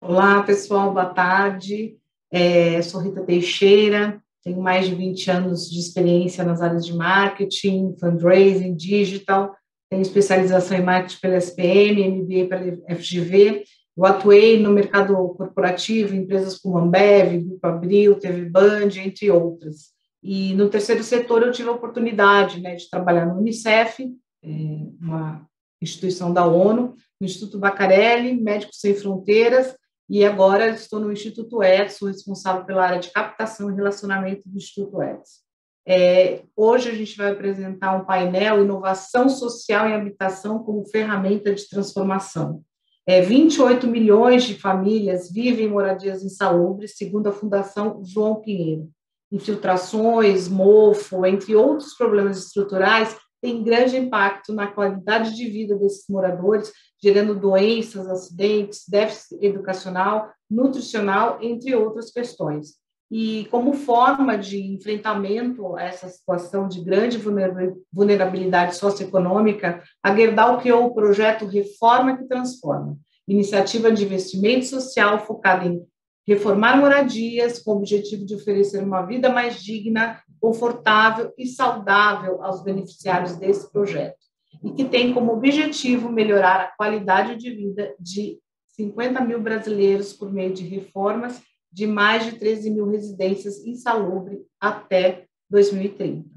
Olá, pessoal, boa tarde. Sou Rita Teixeira, tenho mais de 20 anos de experiência nas áreas de marketing, fundraising, digital, tenho especialização em marketing pela SPM, MBA pela FGV. Eu atuei no mercado corporativo, em empresas como Ambev, Grupo Abril, TV Band, entre outras. E no terceiro setor eu tive a oportunidade, né, de trabalhar no Unicef, uma instituição da ONU, no Instituto Bacarelli, Médicos Sem Fronteiras, e agora estou no Instituto Edson, responsável pela área de captação e relacionamento do Instituto Edson. Hoje a gente vai apresentar um painel Inovação Social em Habitação como ferramenta de transformação. 28 milhões de famílias vivem em moradias insalubres, segundo a Fundação João Pinheiro. Infiltrações, mofo, entre outros problemas estruturais, tem grande impacto na qualidade de vida desses moradores, gerando doenças, acidentes, déficit educacional, nutricional, entre outras questões. E como forma de enfrentamento a essa situação de grande vulnerabilidade socioeconômica, a Gerdau criou o projeto Reforma que Transforma, iniciativa de investimento social focada em reformar moradias com o objetivo de oferecer uma vida mais digna, confortável e saudável aos beneficiários desse projeto, e que tem como objetivo melhorar a qualidade de vida de 50 mil brasileiros por meio de reformas de mais de 13 mil residências insalubres até 2030.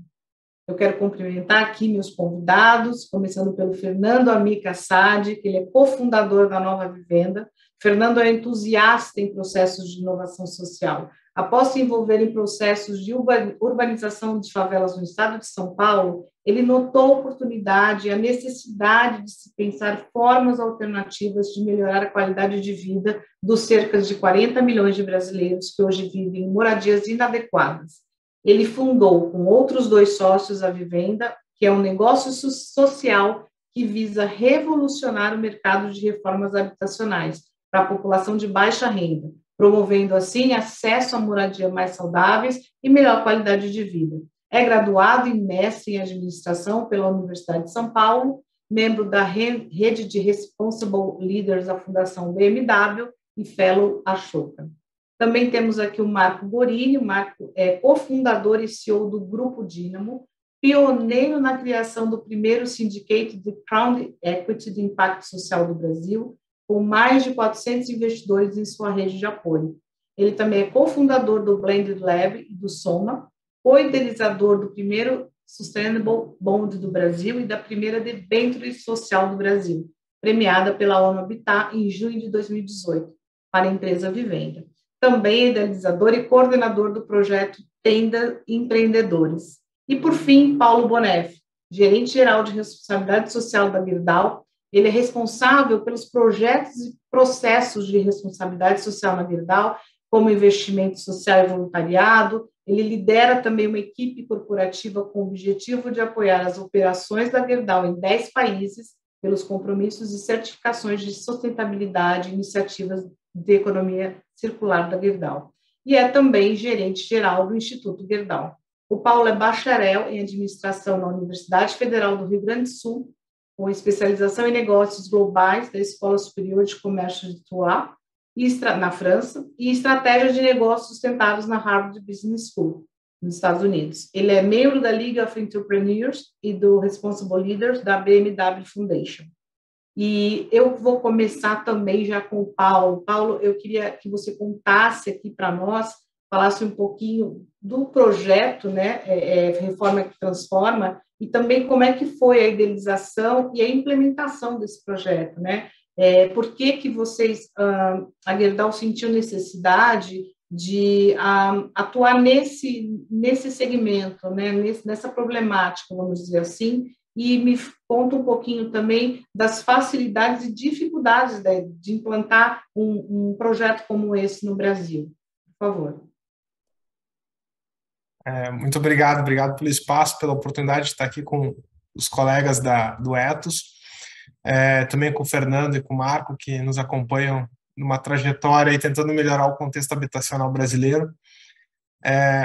Eu quero cumprimentar aqui meus convidados, começando pelo Fernando Amica Sade, que ele é cofundador da Nova Vivenda. Fernando é entusiasta em processos de inovação social. Após se envolver em processos de urbanização de favelas no estado de São Paulo, ele notou a oportunidade e a necessidade de se pensar formas alternativas de melhorar a qualidade de vida dos cerca de 40 milhões de brasileiros que hoje vivem em moradias inadequadas. Ele fundou, com outros 2 sócios, a Vivenda, que é um negócio social que visa revolucionar o mercado de reformas habitacionais para a população de baixa renda, promovendo, assim, acesso a moradia mais saudáveis e melhor qualidade de vida. É graduado e mestre em administração pela Universidade de São Paulo, membro da rede de Responsible Leaders da Fundação BMW e Fellow Ashoka. Também temos aqui o Marco Borini. O Marco é cofundador e CEO do Grupo Dínamo, pioneiro na criação do primeiro syndicate de crowd equity de impacto social do Brasil, com mais de 400 investidores em sua rede de apoio. Ele também é cofundador do Blended Lab e do Soma, co-idealizador do primeiro Sustainable Bond do Brasil e da primeira debênture social do Brasil, premiada pela ONU Habitat em junho de 2018, para a empresa Vivenda. Também é idealizador e coordenador do projeto Tenda Empreendedores. E, por fim, Paulo Bonef, gerente-geral de responsabilidade social da Gerdau. Ele é responsável pelos projetos e processos de responsabilidade social na Gerdau, como investimento social e voluntariado. Ele lidera também uma equipe corporativa com o objetivo de apoiar as operações da Gerdau em 10 países pelos compromissos e certificações de sustentabilidade e iniciativas de economia circular da Gerdau. E é também gerente-geral do Instituto Gerdau. O Paulo é bacharel em administração na Universidade Federal do Rio Grande do Sul, com especialização em negócios globais da Escola Superior de Comércio de Troyes, na França, e estratégia de negócios sustentáveis na Harvard Business School, nos Estados Unidos. Ele é membro da League of Entrepreneurs e do Responsible Leaders da BMW Foundation. E eu vou começar também já com o Paulo. Paulo, eu queria que você contasse aqui para nós, falasse um pouquinho do projeto, né, Reforma que Transforma, e também como é que foi a idealização e a implementação desse projeto, né? Por que vocês, a Gerdau sentiu necessidade de atuar nesse segmento, né, nessa problemática, vamos dizer assim, e me conta um pouquinho também das facilidades e dificuldades de implantar um projeto como esse no Brasil. Por favor. Muito obrigado pelo espaço, pela oportunidade de estar aqui com os colegas do Ethos, também com o Fernando e com o Marco, que nos acompanham numa trajetória e tentando melhorar o contexto habitacional brasileiro.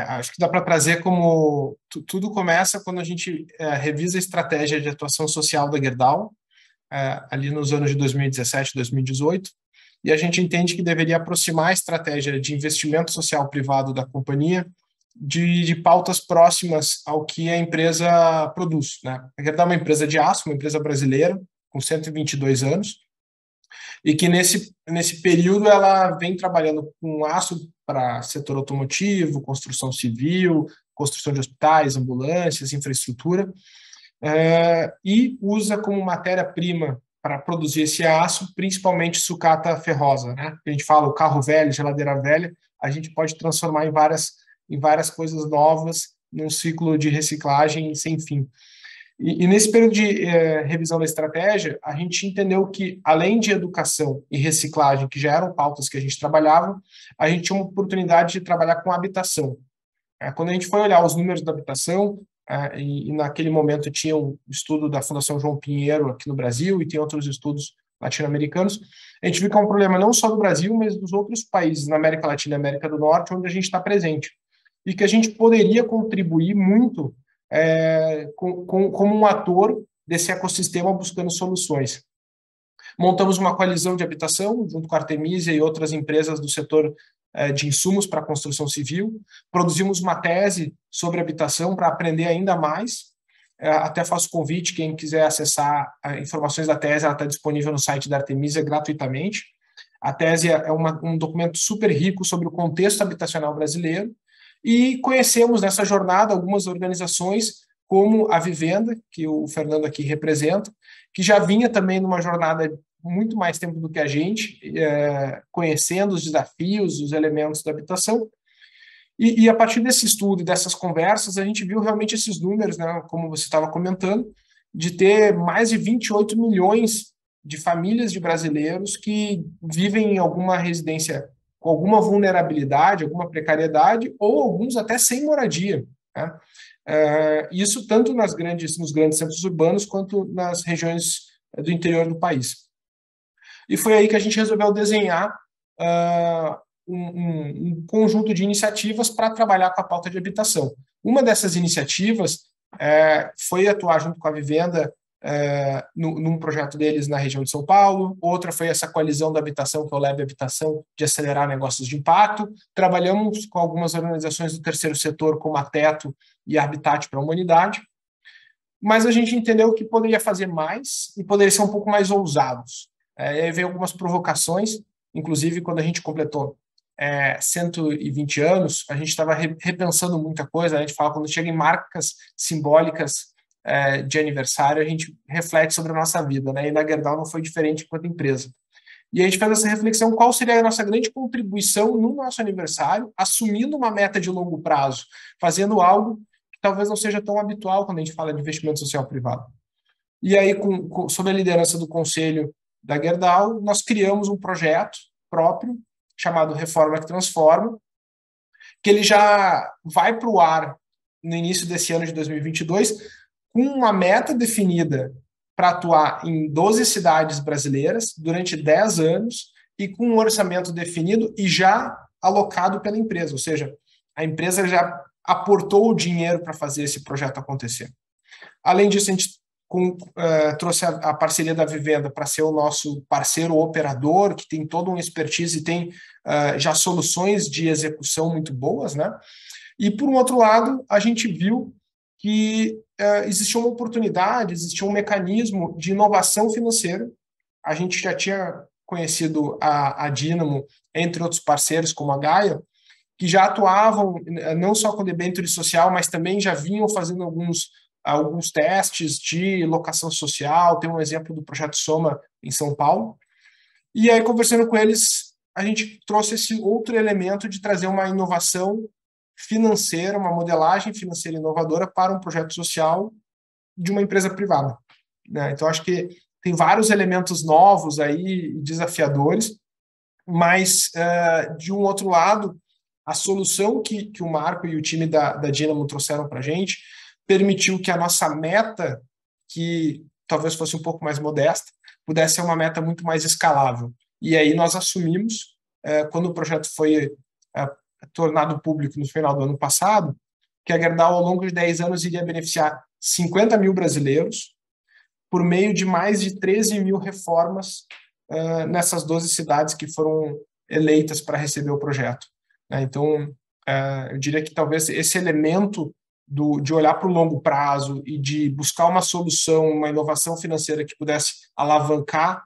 Acho que dá para trazer como tudo começa quando a gente revisa a estratégia de atuação social da Gerdau, ali nos anos de 2017, 2018, e a gente entende que deveria aproximar a estratégia de investimento social privado da companhia de pautas próximas ao que a empresa produz, né? A Gerdau é uma empresa de aço, uma empresa brasileira, com 122 anos, e que nesse período ela vem trabalhando com aço para setor automotivo, construção civil, construção de hospitais, ambulâncias, infraestrutura, e usa como matéria-prima para produzir esse aço, principalmente sucata ferrosa, né? A gente fala o carro velho, geladeira velha, a gente pode transformar em várias coisas novas, num ciclo de reciclagem sem fim. E nesse período de revisão da estratégia, a gente entendeu que, além de educação e reciclagem, que já eram pautas que a gente trabalhava, a gente tinha uma oportunidade de trabalhar com habitação. Quando a gente foi olhar os números da habitação, e naquele momento tinha um estudo da Fundação João Pinheiro aqui no Brasil e tem outros estudos latino-americanos, a gente viu que é um problema não só do Brasil, mas dos outros países na América Latina e América do Norte, onde a gente está presente. E que a gente poderia contribuir muito como um ator desse ecossistema buscando soluções. Montamos uma coalizão de habitação, junto com a Artemisia e outras empresas do setor de insumos para a construção civil. Produzimos uma tese sobre habitação para aprender ainda mais. Até faço convite, quem quiser acessar informações da tese, ela está disponível no site da Artemisia gratuitamente. A tese é um documento super rico sobre o contexto habitacional brasileiro, e conhecemos nessa jornada algumas organizações como a Vivenda, que o Fernando aqui representa, que já vinha também numa jornada muito mais tempo do que a gente, conhecendo os desafios, os elementos da habitação. E a partir desse estudo e dessas conversas, a gente viu realmente esses números, né, como você estava comentando, de ter mais de 28 milhões de famílias de brasileiros que vivem em alguma residência com alguma vulnerabilidade, alguma precariedade, ou alguns até sem moradia, né? Isso tanto nos grandes centros urbanos quanto nas regiões do interior do país. E foi aí que a gente resolveu desenhar um conjunto de iniciativas para trabalhar com a pauta de habitação. Uma dessas iniciativas foi atuar junto com a Vivenda num projeto deles na região de São Paulo. Outra foi essa coalizão da habitação, que é o Lab Habitação, de acelerar negócios de impacto. Trabalhamos com algumas organizações do terceiro setor, como a Teto e a Habitat para a Humanidade, mas a gente entendeu que poderia fazer mais e poderia ser um pouco mais ousados. E aí veio algumas provocações, inclusive quando a gente completou 120 anos, a gente estava repensando muita coisa. A gente fala, quando chega em marcas simbólicas de aniversário, a gente reflete sobre a nossa vida, né? E na Gerdau não foi diferente enquanto empresa. E a gente fez essa reflexão, qual seria a nossa grande contribuição no nosso aniversário, assumindo uma meta de longo prazo, fazendo algo que talvez não seja tão habitual quando a gente fala de investimento social privado. E aí, sob a liderança do conselho da Gerdau, nós criamos um projeto próprio, chamado Reforma que Transforma, que ele já vai para o ar no início desse ano de 2022, com uma meta definida para atuar em 12 cidades brasileiras durante 10 anos e com um orçamento definido e já alocado pela empresa, ou seja, a empresa já aportou o dinheiro para fazer esse projeto acontecer. Além disso, a gente trouxe a parceria da Vivenda para ser o nosso parceiro operador, que tem todo um expertise e tem já soluções de execução muito boas, né? E, por um outro lado, a gente viu que existia uma oportunidade, existia um mecanismo de inovação financeira. A gente já tinha conhecido a Dínamo, entre outros parceiros, como a Gaia, que já atuavam não só com debênture social, mas também já vinham fazendo alguns testes de locação social. Tem um exemplo do Projeto Soma em São Paulo. E aí, conversando com eles, a gente trouxe esse outro elemento de trazer uma inovação financeira, uma modelagem financeira inovadora para um projeto social de uma empresa privada, né? Então, acho que tem vários elementos novos aí, desafiadores, mas, de um outro lado, a solução que o Marco e o time da Dynamo trouxeram para a gente permitiu que a nossa meta, que talvez fosse um pouco mais modesta, pudesse ser uma meta muito mais escalável. E aí nós assumimos, quando o projeto foi tornado público no final do ano passado, que a Gerdau, ao longo de 10 anos, iria beneficiar 50 mil brasileiros por meio de mais de 13 mil reformas nessas 12 cidades que foram eleitas para receber o projeto. Então, eu diria que talvez esse elemento de olhar para o longo prazo e de buscar uma solução, uma inovação financeira que pudesse alavancar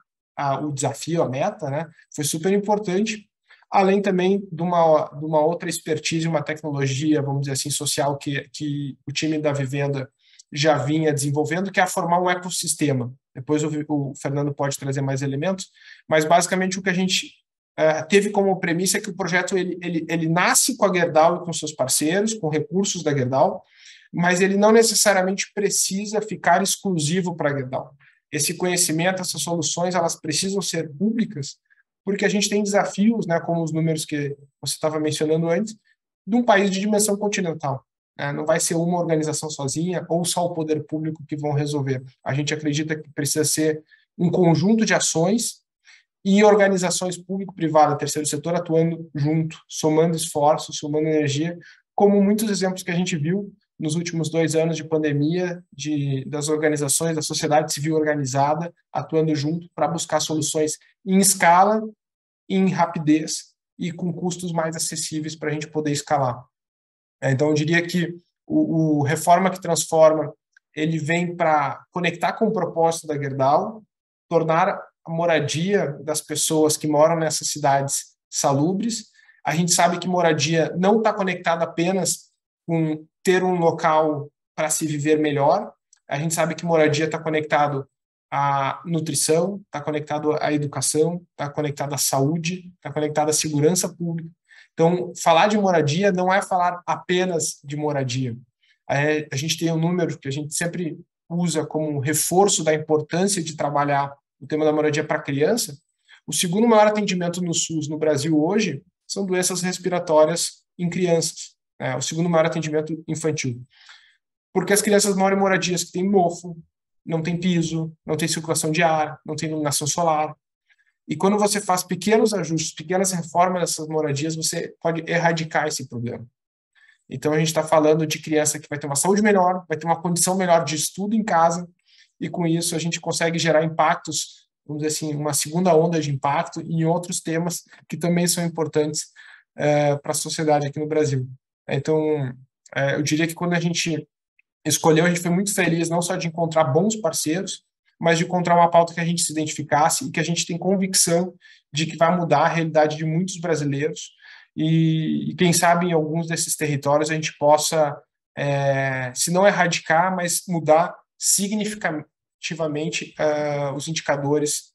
o desafio, a meta, né, foi super importante, além também de uma outra expertise, uma tecnologia, vamos dizer assim, social que o time da Vivenda já vinha desenvolvendo, que é formar um ecossistema. Depois o Fernando pode trazer mais elementos, mas basicamente o que a gente teve como premissa é que o projeto ele nasce com a Gerdau e com seus parceiros, com recursos da Gerdau, mas ele não necessariamente precisa ficar exclusivo para a Gerdau. Esse conhecimento, essas soluções, elas precisam ser públicas, porque a gente tem desafios, né, como os números que você estava mencionando antes, de um país de dimensão continental. Não vai ser uma organização sozinha ou só o poder público que vão resolver. A gente acredita que precisa ser um conjunto de ações e organizações público-privada, terceiro setor, atuando junto, somando esforços, somando energia, como muitos exemplos que a gente viu nos últimos 2 anos de pandemia, das organizações, da sociedade civil organizada, atuando junto para buscar soluções em escala, em rapidez e com custos mais acessíveis para a gente poder escalar. Então, eu diria que o Reforma que Transforma, ele vem para conectar com o propósito da Gerdau, tornar a moradia das pessoas que moram nessas cidades salubres. A gente sabe que moradia não está conectada apenas com ter um local para se viver melhor. A gente sabe que moradia está conectado à nutrição, está conectado à educação, está conectado à saúde, está conectado à segurança pública. Então, falar de moradia não é falar apenas de moradia. A gente tem um número que a gente sempre usa como reforço da importância de trabalhar o tema da moradia para a criança. O segundo maior atendimento no SUS no Brasil hoje são doenças respiratórias em crianças. O segundo maior atendimento infantil. Porque as crianças moram em moradias que têm mofo, não tem piso, não tem circulação de ar, não tem iluminação solar. E quando você faz pequenos ajustes, pequenas reformas dessas moradias, você pode erradicar esse problema. Então, a gente está falando de criança que vai ter uma saúde melhor, vai ter uma condição melhor de estudo em casa, e com isso a gente consegue gerar impactos, vamos dizer assim, uma segunda onda de impacto em outros temas que também são importantes para a sociedade aqui no Brasil. Então, eu diria que quando a gente escolheu, a gente foi muito feliz não só de encontrar bons parceiros, mas de encontrar uma pauta que a gente se identificasse e que a gente tem convicção de que vai mudar a realidade de muitos brasileiros e quem sabe em alguns desses territórios a gente possa, se não erradicar, mas mudar significativamente os indicadores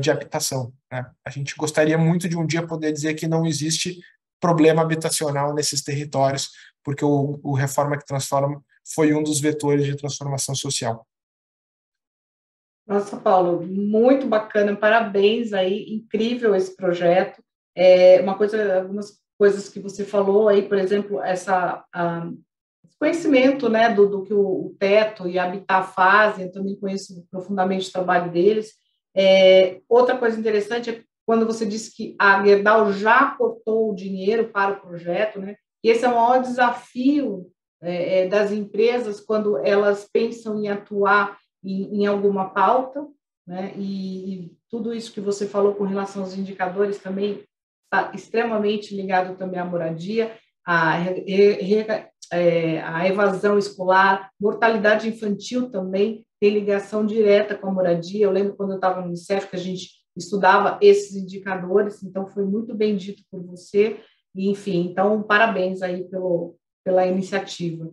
de habitação. Né? A gente gostaria muito de um dia poder dizer que não existe problema habitacional nesses territórios, porque o Reforma que Transforma foi um dos vetores de transformação social. Nossa, Paulo, muito bacana, parabéns aí, incrível esse projeto. Algumas coisas que você falou aí, por exemplo, esse conhecimento, né, do que o Teto e a Habitat fazem, eu também conheço profundamente o trabalho deles. Outra coisa interessante é quando você disse que a Gerdau já aportou o dinheiro para o projeto, né? E esse é o maior desafio das empresas quando elas pensam em atuar em alguma pauta, né? E tudo isso que você falou com relação aos indicadores também está extremamente ligado também à moradia, à evasão escolar, mortalidade infantil também tem ligação direta com a moradia. Eu lembro quando eu estava no Unicef que a gente estudava esses indicadores, então foi muito bem dito por você, e, enfim, então parabéns aí pela iniciativa.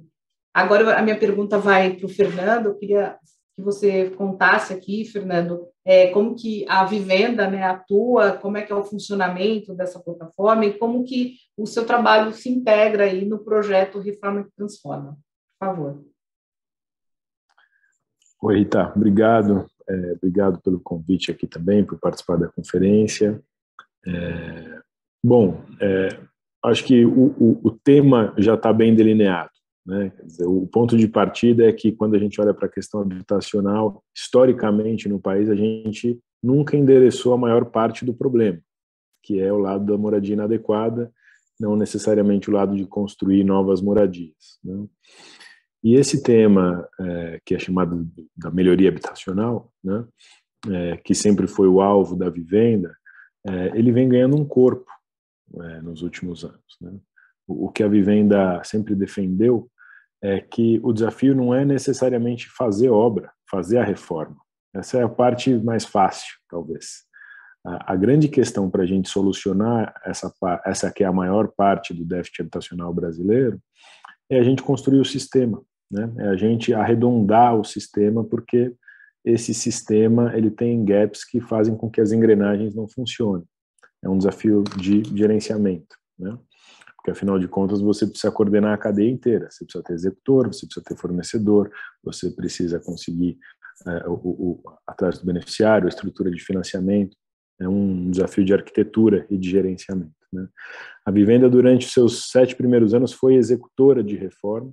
Agora a minha pergunta vai para o Fernando, eu queria que você contasse aqui, Fernando, como que a Vivenda, né, atua, como é que é o funcionamento dessa plataforma e como que o seu trabalho se integra aí no projeto Reforma que Transforma. Por favor. Oi, Rita, obrigado. Obrigado pelo convite aqui também, por participar da conferência. Acho que o tema já está bem delineado. Né? Quer dizer, o ponto de partida é que quando a gente olha para a questão habitacional, historicamente no país a gente nunca endereçou a maior parte do problema, que é o lado da moradia inadequada, não necessariamente o lado de construir novas moradias. Né? E esse tema, que é chamado da melhoria habitacional, né, que sempre foi o alvo da Vivenda, ele vem ganhando um corpo nos últimos anos, né? O que a Vivenda sempre defendeu é que o desafio não é necessariamente fazer obra, fazer a reforma. Essa é a parte mais fácil, talvez. A grande questão para a gente solucionar essa que é a maior parte do déficit habitacional brasileiro é a gente construir o sistema, né? É a gente arredondar o sistema, porque esse sistema ele tem gaps que fazem com que as engrenagens não funcionem. É um desafio de gerenciamento, né? Porque, afinal de contas, você precisa coordenar a cadeia inteira. Você precisa ter executor, você precisa ter fornecedor, você precisa conseguir, atrás do beneficiário, a estrutura de financiamento. É um desafio de arquitetura e de gerenciamento, né? A Vivenda, durante os seus 7 primeiros anos, foi executora de reforma,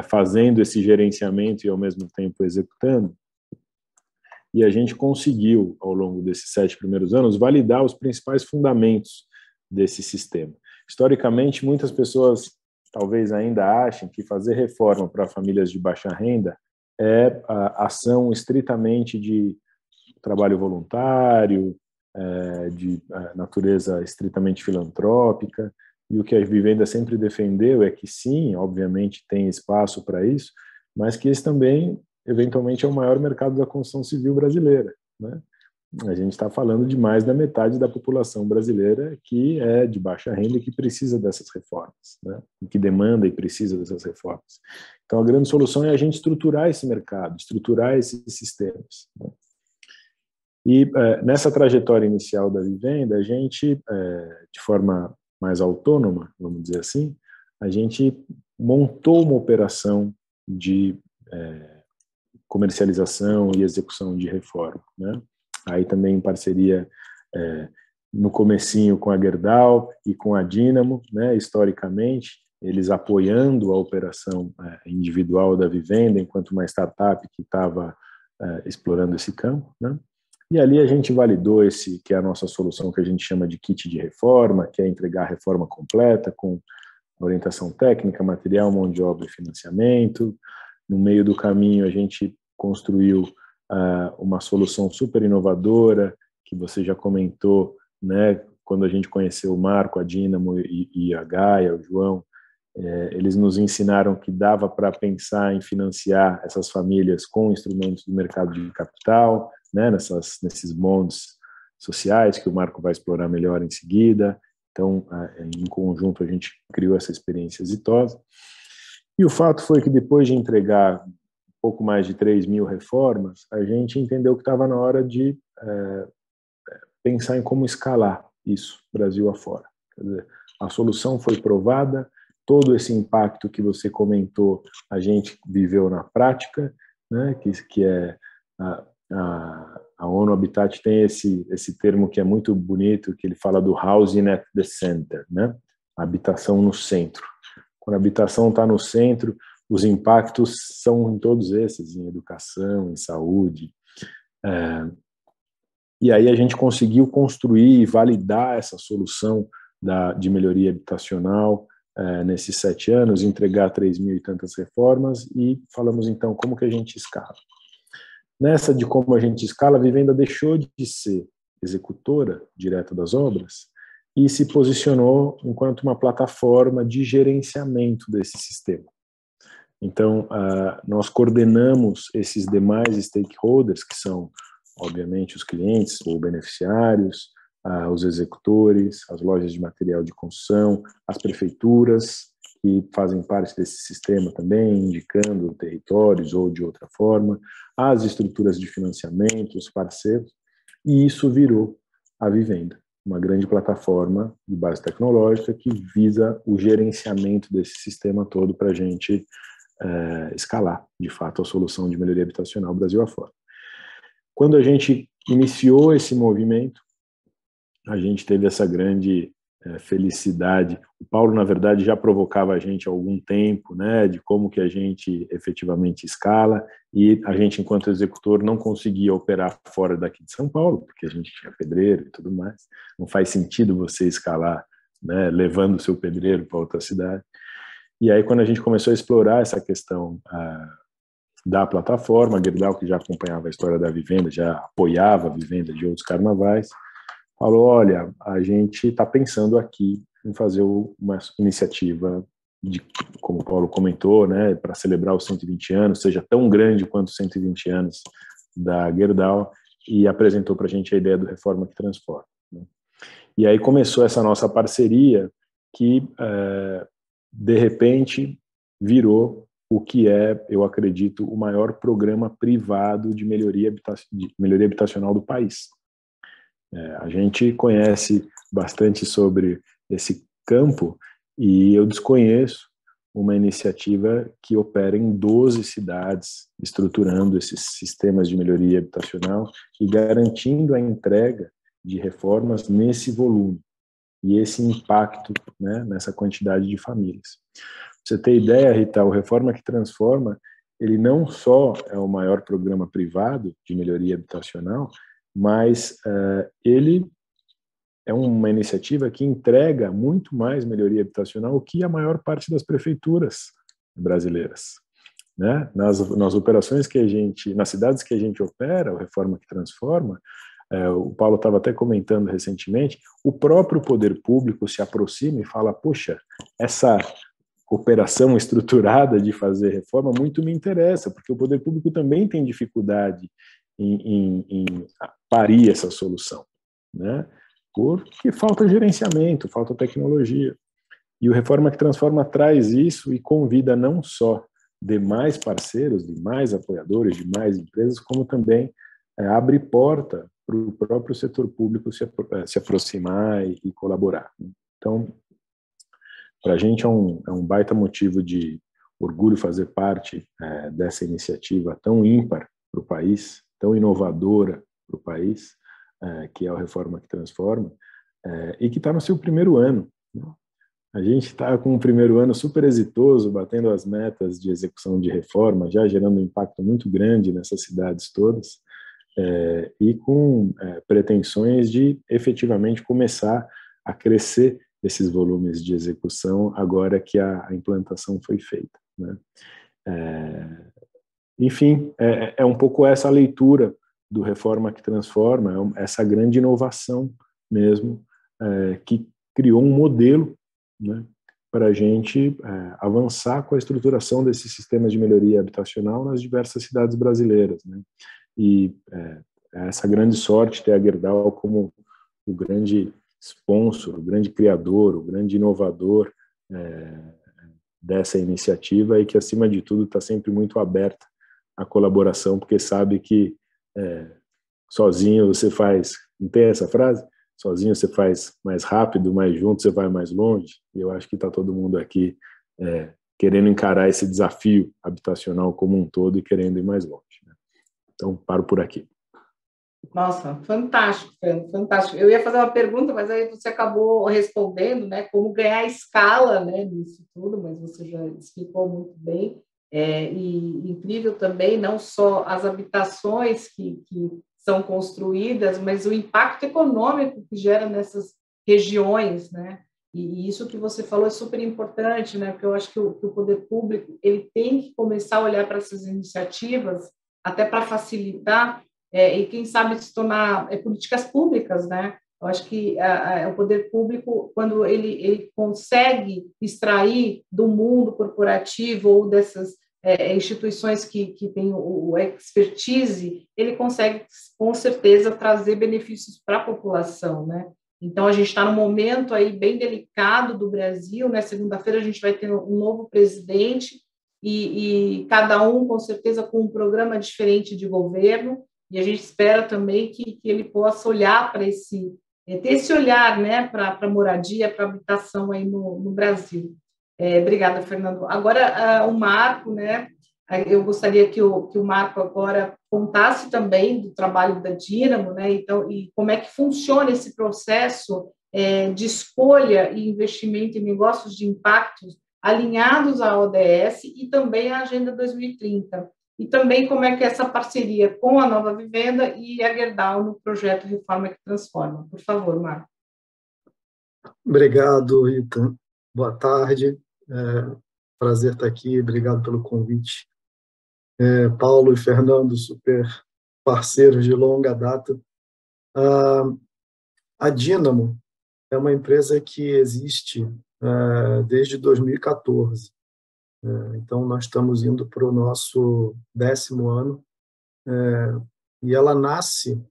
fazendo esse gerenciamento e, ao mesmo tempo, executando. E a gente conseguiu, ao longo desses 7 primeiros anos, validar os principais fundamentos desse sistema. Historicamente, muitas pessoas talvez ainda achem que fazer reforma para famílias de baixa renda é a ação estritamente de trabalho voluntário, de natureza estritamente filantrópica, e o que a Vivenda sempre defendeu é que sim, obviamente tem espaço para isso, mas que esse também, eventualmente, é o maior mercado da construção civil brasileira, né? A gente está falando de mais da metade da população brasileira que é de baixa renda e que precisa dessas reformas, né? Que demanda e precisa dessas reformas. Então, a grande solução é a gente estruturar esse mercado, estruturar esses sistemas, né? E nessa trajetória inicial da Vivenda, a gente, de forma mais autônoma, vamos dizer assim, a gente montou uma operação de comercialização e execução de reforma, né? Aí também em parceria no comecinho com a Gerdau e com a Dynamo, né? Historicamente, eles apoiando a operação individual da Vivenda enquanto uma startup que estava explorando esse campo, né? E ali a gente validou esse, que é a nossa solução que a gente chama de kit de reforma, que é entregar a reforma completa com orientação técnica, material, mão de obra e financiamento. No meio do caminho a gente construiu uma solução super inovadora, que você já comentou, né? Quando a gente conheceu o Marco, a Dynamo e a Gaia, o João, eles nos ensinaram que dava para pensar em financiar essas famílias com instrumentos do mercado de capital, né, nesses bonds sociais que o Marco vai explorar melhor em seguida. Então, em conjunto, a gente criou essa experiência exitosa. E o fato foi que depois de entregar pouco mais de 3.000 reformas, a gente entendeu que estava na hora de pensar em como escalar isso Brasil afora. Quer dizer, a solução foi provada, todo esse impacto que você comentou, a gente viveu na prática, né, que é a ONU Habitat tem esse termo que é muito bonito, que ele fala do housing at the center, né? A habitação no centro. Quando a habitação está no centro, os impactos são em todos esses, em educação, em saúde. E aí a gente conseguiu construir e validar essa solução de melhoria habitacional nesses 7 anos, entregar 3.000 e tantas reformas, e falamos então como que a gente escala. Nessa de como a gente escala, a Vivenda deixou de ser executora direta das obras e se posicionou enquanto uma plataforma de gerenciamento desse sistema. Então, nós coordenamos esses demais stakeholders, que são, obviamente, os clientes ou beneficiários, os executores, as lojas de material de construção, as prefeituras, que fazem parte desse sistema também, indicando territórios ou de outra forma, as estruturas de financiamento, os parceiros, e isso virou a Vivenda, uma grande plataforma de base tecnológica que visa o gerenciamento desse sistema todo para a gente escalar, de fato, a solução de melhoria habitacional Brasil afora. Quando a gente iniciou esse movimento, a gente teve essa grande felicidade. O Paulo, na verdade, já provocava a gente há algum tempo, né, de como que a gente efetivamente escala, e a gente, enquanto executor, não conseguia operar fora daqui de São Paulo, porque a gente tinha pedreiro e tudo mais. Não faz sentido você escalar, né, levando o seu pedreiro para outra cidade. E aí, quando a gente começou a explorar essa questão da plataforma. A Gerdau, que já acompanhava a história da Vivenda, já apoiava a Vivenda de outros carnavais, falou, olha, a gente está pensando aqui em fazer uma iniciativa, como o Paulo comentou, né, para celebrar os 120 anos, seja tão grande quanto os 120 anos da Gerdau, e apresentou para a gente a ideia do Reforma que Transforma, né? E aí começou essa nossa parceria que, de repente, virou o que é, eu acredito, o maior programa privado de melhoria habitacional do país. A gente conhece bastante sobre esse campo e eu desconheço uma iniciativa que opera em 12 cidades, estruturando esses sistemas de melhoria habitacional e garantindo a entrega de reformas nesse volume e esse impacto, né, nessa quantidade de famílias. Pra você ter ideia, Rita, o Reforma que Transforma, ele não só é o maior programa privado de melhoria habitacional, mas ele é uma iniciativa que entrega muito mais melhoria habitacional que a maior parte das prefeituras brasileiras, né? Nas operações que a gente, nas cidades que a gente opera, o Reforma que Transforma, o Paulo estava até comentando recentemente, o próprio poder público se aproxima e fala, poxa, essa operação estruturada de fazer reforma muito me interessa, porque o poder público também tem dificuldade em parir essa solução, né? Porque falta gerenciamento, falta tecnologia. E o Reforma que Transforma traz isso e convida não só demais parceiros, demais apoiadores, demais empresas, como também abre porta para o próprio setor público se aproximar e colaborar. Então, para a gente é um baita motivo de orgulho fazer parte dessa iniciativa tão ímpar para o país, tão inovadora para o país, que é o Reforma que Transforma, e que está no seu primeiro ano, né? A gente está com um primeiro ano super exitoso, batendo as metas de execução de reforma, já gerando um impacto muito grande nessas cidades todas, e com pretensões de efetivamente começar a crescer esses volumes de execução agora que a implantação foi feita, né? Enfim, é um pouco essa leitura do Reforma que Transforma, essa grande inovação mesmo, que criou um modelo, né, para a gente avançar com a estruturação desses sistemas de melhoria habitacional nas diversas cidades brasileiras, né? E essa grande sorte ter a Gerdau como o grande sponsor, o grande criador, o grande inovador dessa iniciativa e que, acima de tudo, está sempre muito aberta à colaboração, porque sabe que sozinho você faz, não tem essa frase? Sozinho você faz mais rápido, mas junto você vai mais longe. E eu acho que está todo mundo aqui querendo encarar esse desafio habitacional como um todo e querendo ir mais longe, né? Então, paro por aqui. Nossa, fantástico, Fernando, fantástico. Eu ia fazer uma pergunta, mas aí você acabou respondendo, né? Como ganhar escala, né, nisso tudo, mas você já explicou muito bem. E incrível também, não só as habitações que são construídas, mas o impacto econômico que gera nessas regiões, né? E isso que você falou é super importante, né? Porque eu acho que o poder público ele tem que começar a olhar para essas iniciativas até para facilitar e quem sabe se tornar políticas públicas, né? Eu acho que o poder público, quando ele consegue extrair do mundo corporativo ou dessas instituições que têm o expertise, ele consegue, com certeza, trazer benefícios para a população, né? Então, a gente está num momento aí bem delicado do Brasil, né? Segunda-feira a gente vai ter um novo presidente e cada um, com certeza, com um programa diferente de governo, e a gente espera também que ele possa olhar para ter esse olhar, né, para a moradia, para a habitação aí no Brasil. Obrigada, Fernando. Agora, o Marco, né, eu gostaria que o Marco agora contasse também do trabalho da Dínamo, né, então, e como é que funciona esse processo de escolha e investimento em negócios de impactos alinhados à ODS e também à Agenda 2030. E também como é que é essa parceria com a Nova Vivenda e a Gerdau no projeto Reforma que Transforma. Por favor, Marco. Obrigado, Rita. Boa tarde. Prazer estar aqui. Obrigado pelo convite. Paulo e Fernando, super parceiros de longa data. A Dynamo é uma empresa que existe desde 2014. Então, nós estamos indo para o nosso 10º ano, e ela nasce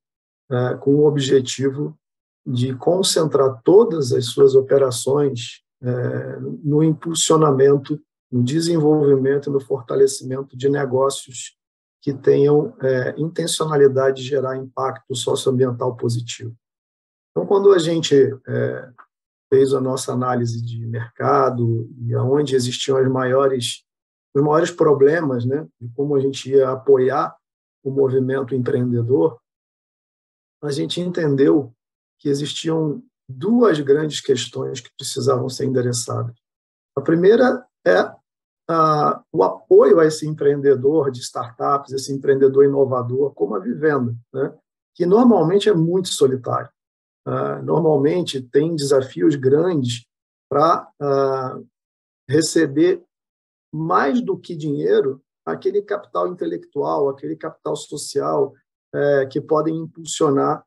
com o objetivo de concentrar todas as suas operações no impulsionamento, no desenvolvimento e no fortalecimento de negócios que tenham intencionalidade de gerar impacto socioambiental positivo. Então, quando a gente fez a nossa análise de mercado e aonde existiam os maiores problemas, né, de como a gente ia apoiar o movimento empreendedor, a gente entendeu que existiam 2 grandes questões que precisavam ser endereçadas. A primeira é o apoio a esse empreendedor de startups, esse empreendedor inovador, como a Vivenda, né, que normalmente é muito solitário. Normalmente tem desafios grandes para receber, mais do que dinheiro, aquele capital intelectual, aquele capital social que podem impulsionar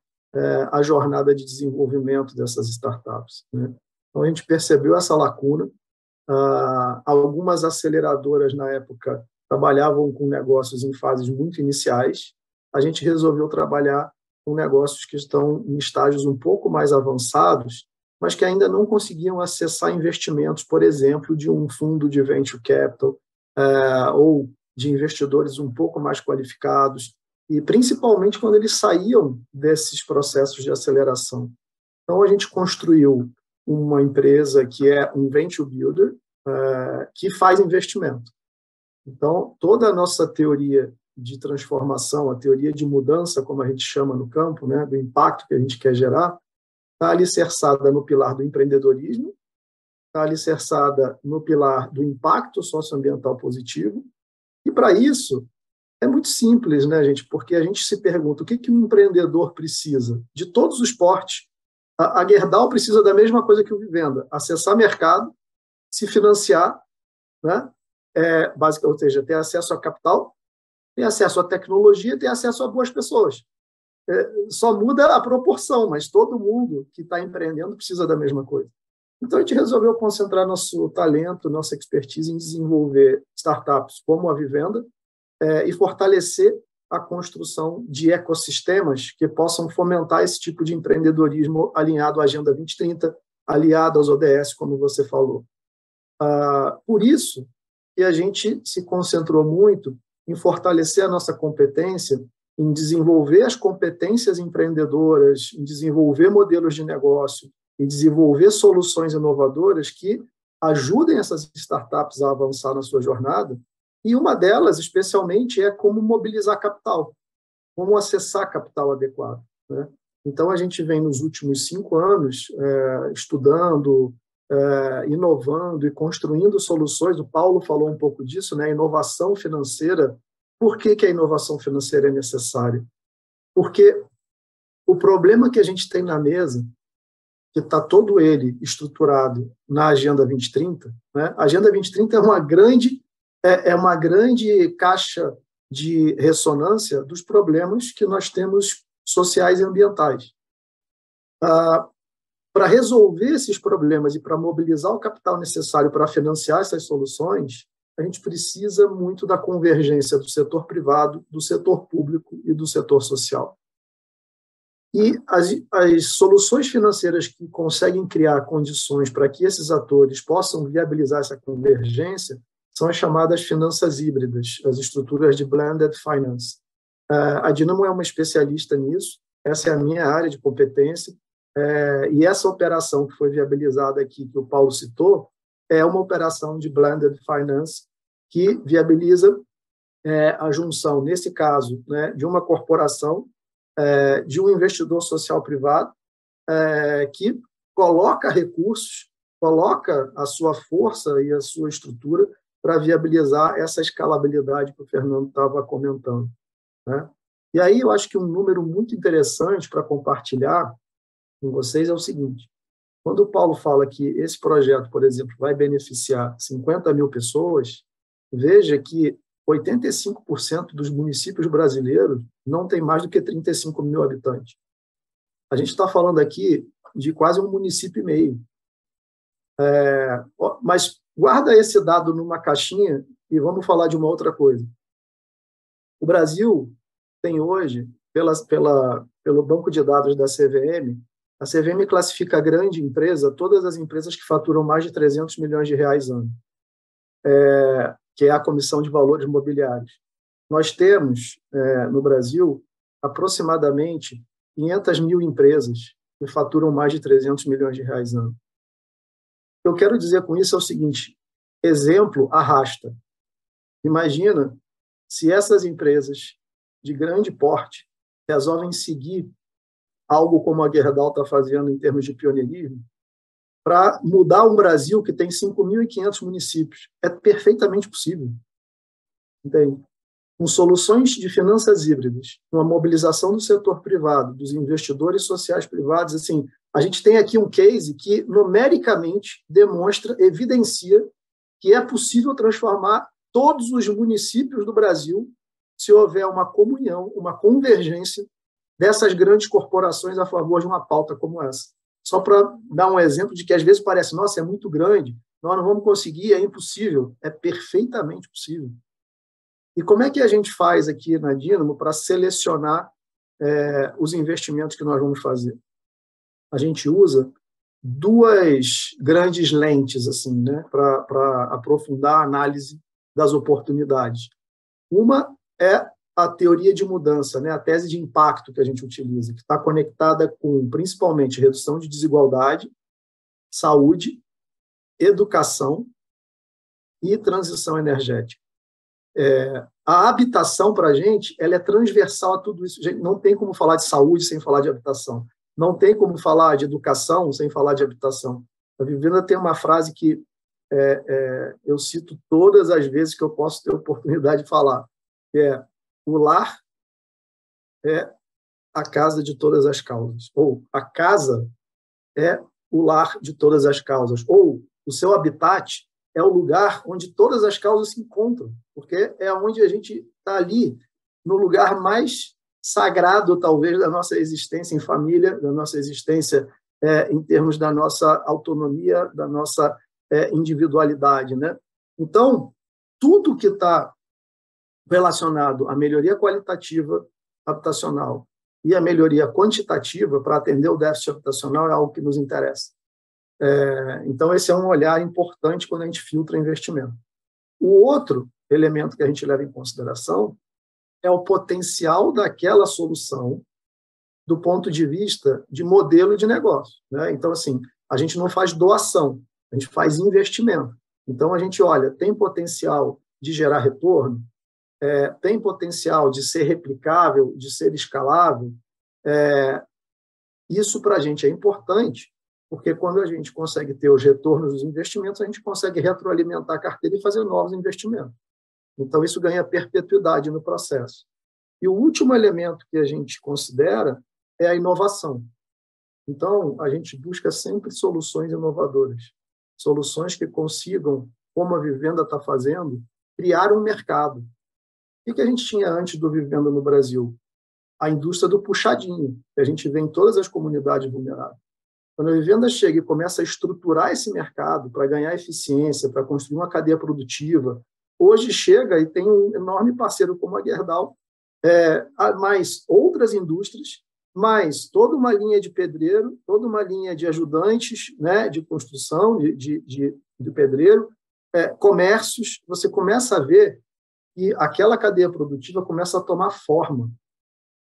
a jornada de desenvolvimento dessas startups, né? Então, a gente percebeu essa lacuna. Algumas aceleradoras, na época, trabalhavam com negócios em fases muito iniciais. A gente resolveu trabalhar com negócios que estão em estágios um pouco mais avançados, mas que ainda não conseguiam acessar investimentos, por exemplo, de um fundo de venture capital ou de investidores um pouco mais qualificados, e principalmente quando eles saíam desses processos de aceleração. Então, a gente construiu uma empresa que é um venture builder, que faz investimento. Então, toda a nossa teoria de transformação, a teoria de mudança, como a gente chama no campo, né, do impacto que a gente quer gerar, está alicerçada no pilar do empreendedorismo, está alicerçada no pilar do impacto socioambiental positivo, e para isso é muito simples, né, gente? Porque a gente se pergunta o que um empreendedor precisa de todos os portes. A Gerdau precisa da mesma coisa que o Vivenda: acessar mercado, se financiar, né? Ou seja, ter acesso a capital, ter acesso à tecnologia, ter acesso a boas pessoas. Só muda a proporção, mas todo mundo que está empreendendo precisa da mesma coisa. Então, a gente resolveu concentrar nosso talento, nossa expertise em desenvolver startups como a Vivenda e fortalecer a construção de ecossistemas que possam fomentar esse tipo de empreendedorismo alinhado à Agenda 2030, aliado aos ODS, como você falou. Por isso que a gente se concentrou muito em fortalecer a nossa competência, em desenvolver as competências empreendedoras, em desenvolver modelos de negócio, em desenvolver soluções inovadoras que ajudem essas startups a avançar na sua jornada. E uma delas, especialmente, é como mobilizar capital, como acessar capital adequado, né? Então, a gente vem nos últimos 5 anos estudando, inovando e construindo soluções. O Paulo falou um pouco disso, né? Inovação financeira. Por que a inovação financeira é necessária? Porque o problema que a gente tem na mesa, que está todo ele estruturado na Agenda 2030, né? A Agenda 2030 é uma grande caixa de ressonância dos problemas que nós temos sociais e ambientais. Para resolver esses problemas e para mobilizar o capital necessário para financiar essas soluções, a gente precisa muito da convergência do setor privado, do setor público e do setor social. E as soluções financeiras que conseguem criar condições para que esses atores possam viabilizar essa convergência são as chamadas finanças híbridas, as estruturas de blended finance. A Dynamo é uma especialista nisso, essa é a minha área de competência, e essa operação que foi viabilizada aqui, que o Paulo citou, é uma operação de blended finance que viabiliza a junção, nesse caso, né, de uma corporação, de um investidor social privado, que coloca recursos, coloca a sua força e a sua estrutura para viabilizar essa escalabilidade que o Fernando estava comentando, né? E aí eu acho que um número muito interessante para compartilhar com vocês é o seguinte: quando o Paulo fala que esse projeto, por exemplo, vai beneficiar 50 mil pessoas, veja que 85% dos municípios brasileiros não tem mais do que 35 mil habitantes. A gente está falando aqui de quase um município e meio. Mas guarda esse dado numa caixinha e vamos falar de uma outra coisa. O Brasil tem hoje, pelo banco de dados da CVM, a CVM classifica grande empresa, todas as empresas que faturam mais de 300 milhões de reais ano, que é a Comissão de Valores Mobiliários. Nós temos, no Brasil, aproximadamente 500 mil empresas que faturam mais de 300 milhões de reais ano. O que eu quero dizer com isso é o seguinte: exemplo arrasta. Imagina se essas empresas de grande porte resolvem seguir algo como a Gerdau está fazendo em termos de pioneirismo, para mudar um Brasil que tem 5.500 municípios. É perfeitamente possível. Entende? Com soluções de finanças híbridas, com a mobilização do setor privado, dos investidores sociais privados, assim, a gente tem aqui um case que numericamente demonstra, evidencia que é possível transformar todos os municípios do Brasil se houver uma comunhão, uma convergência dessas grandes corporações a favor de uma pauta como essa. Só para dar um exemplo de que às vezes parece, nossa, é muito grande, nós não vamos conseguir, é impossível. É perfeitamente possível. E como é que a gente faz aqui na Dynamo para selecionar os investimentos que nós vamos fazer? A gente usa duas grandes lentes assim, né, para aprofundar a análise das oportunidades. Uma é a teoria de mudança, né, a tese de impacto que a gente utiliza, que está conectada com, principalmente, redução de desigualdade, saúde, educação e transição energética. A habitação, para a gente, ela é transversal a tudo isso. Gente, não tem como falar de saúde sem falar de habitação. Não tem como falar de educação sem falar de habitação. A Vivenda tem uma frase que eu cito todas as vezes que eu posso ter oportunidade de falar, que é: o lar é a casa de todas as causas, ou a casa é o lar de todas as causas, ou o seu habitat é o lugar onde todas as causas se encontram, porque é onde a gente está ali, no lugar mais sagrado, talvez, da nossa existência em família, da nossa existência em termos da nossa autonomia, da nossa individualidade, né? Então, tudo que está relacionado à melhoria qualitativa habitacional e à melhoria quantitativa para atender o déficit habitacional é algo que nos interessa. Então, esse é um olhar importante quando a gente filtra investimento. O outro elemento que a gente leva em consideração é o potencial daquela solução do ponto de vista de modelo de negócio, né? Então, assim, a gente não faz doação, a gente faz investimento. Então, a gente olha, tem potencial de gerar retorno? Tem potencial de ser replicável, de ser escalável? Isso, para a gente, é importante, porque quando a gente consegue ter os retornos dos investimentos, a gente consegue retroalimentar a carteira e fazer novos investimentos. Então, isso ganha perpetuidade no processo. E o último elemento que a gente considera é a inovação. Então, a gente busca sempre soluções inovadoras, soluções que consigam, como a Vivenda está fazendo, criar um mercado. O que a gente tinha antes do Vivenda no Brasil? A indústria do puxadinho, que a gente vê em todas as comunidades vulneráveis. Quando a Vivenda chega e começa a estruturar esse mercado para ganhar eficiência, para construir uma cadeia produtiva, hoje chega e tem um enorme parceiro como a Gerdau, mais outras indústrias, mais toda uma linha de pedreiro, toda uma linha de ajudantes, né, de construção, de pedreiro, comércios. Você começa a ver que aquela cadeia produtiva começa a tomar forma.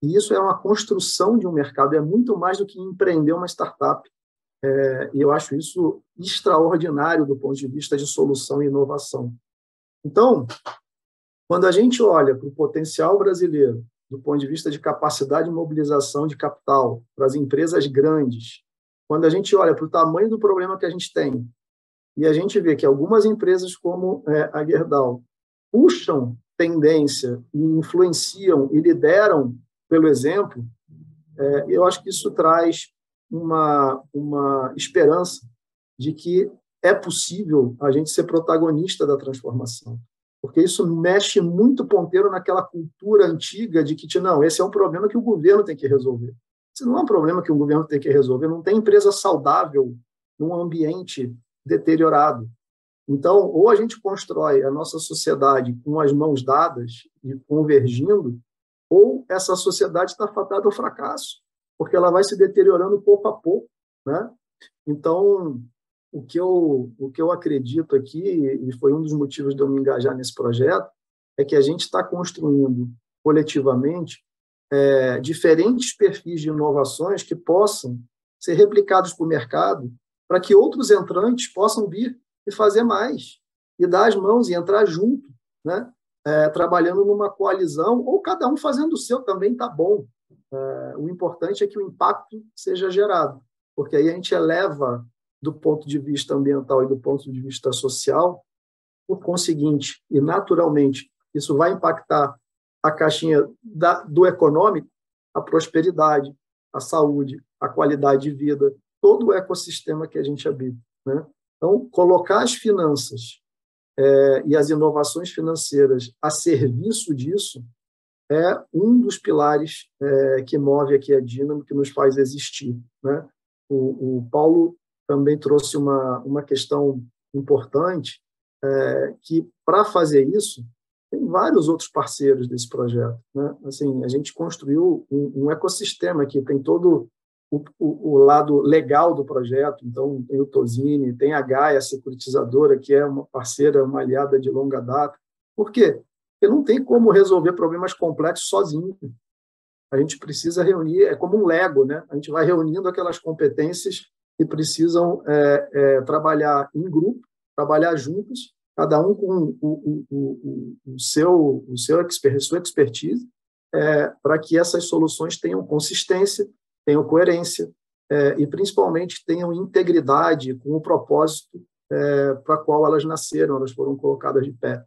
E isso é uma construção de um mercado, é muito mais do que empreender uma startup. E eu acho isso extraordinário do ponto de vista de solução e inovação. Então, quando a gente olha para o potencial brasileiro, do ponto de vista de capacidade de mobilização de capital para as empresas grandes, quando a gente olha para o tamanho do problema que a gente tem, e a gente vê que algumas empresas como a Gerdau puxam tendência e influenciam e lideram pelo exemplo, eu acho que isso traz uma esperança de que é possível a gente ser protagonista da transformação. porque isso mexe muito ponteiro naquela cultura antiga de que, não, esse é um problema que o governo tem que resolver. Isso não é um problema que o governo tem que resolver, não tem empresa saudável num ambiente deteriorado. Então, ou a gente constrói a nossa sociedade com as mãos dadas e convergindo, ou essa sociedade está fadada ao fracasso, porque ela vai se deteriorando pouco a pouco, né? Então, o que eu acredito aqui, e foi um dos motivos de eu me engajar nesse projeto, é que a gente está construindo coletivamente diferentes perfis de inovações que possam ser replicados para o mercado, para que outros entrantes possam vir e fazer mais, e dar as mãos e entrar junto, né? Trabalhando numa coalizão, ou cada um fazendo o seu também está bom. O importante é que o impacto seja gerado, porque aí a gente eleva do ponto de vista ambiental e do ponto de vista social, por conseguinte, e naturalmente, isso vai impactar a caixinha do econômico, a prosperidade, a saúde, a qualidade de vida, todo o ecossistema que a gente habita, né? Então, colocar as finanças e as inovações financeiras a serviço disso é um dos pilares que move aqui a Dynamo, que nos faz existir, né? O Paulo também trouxe uma questão importante, que, para fazer isso, tem vários outros parceiros desse projeto, né? Assim, a gente construiu um ecossistema aqui, tem todo o lado legal do projeto, então tem o Tosini, tem a Gaia, a securitizadora, que é uma parceira, uma aliada de longa data. Por quê? Porque não tem como resolver problemas complexos sozinho. A gente precisa reunir, é como um Lego, né? A gente vai reunindo aquelas competências que precisam trabalhar em grupo, trabalhar juntos, cada um com sua expertise, para que essas soluções tenham consistência, tenham coerência e, principalmente, tenham integridade com o propósito para qual elas nasceram, elas foram colocadas de pé.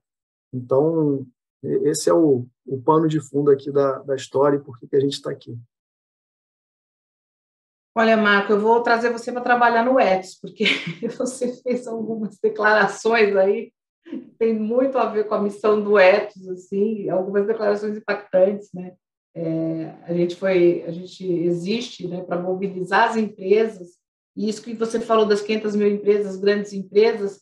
Então, esse é o pano de fundo aqui da história e por que a gente está aqui. Olha, Marco, eu vou trazer você para trabalhar no Ethos, porque você fez algumas declarações aí, tem muito a ver com a missão do Ethos, assim, algumas declarações impactantes, né? A gente existe, né, para mobilizar as empresas, e isso que você falou das 500 mil empresas, grandes empresas,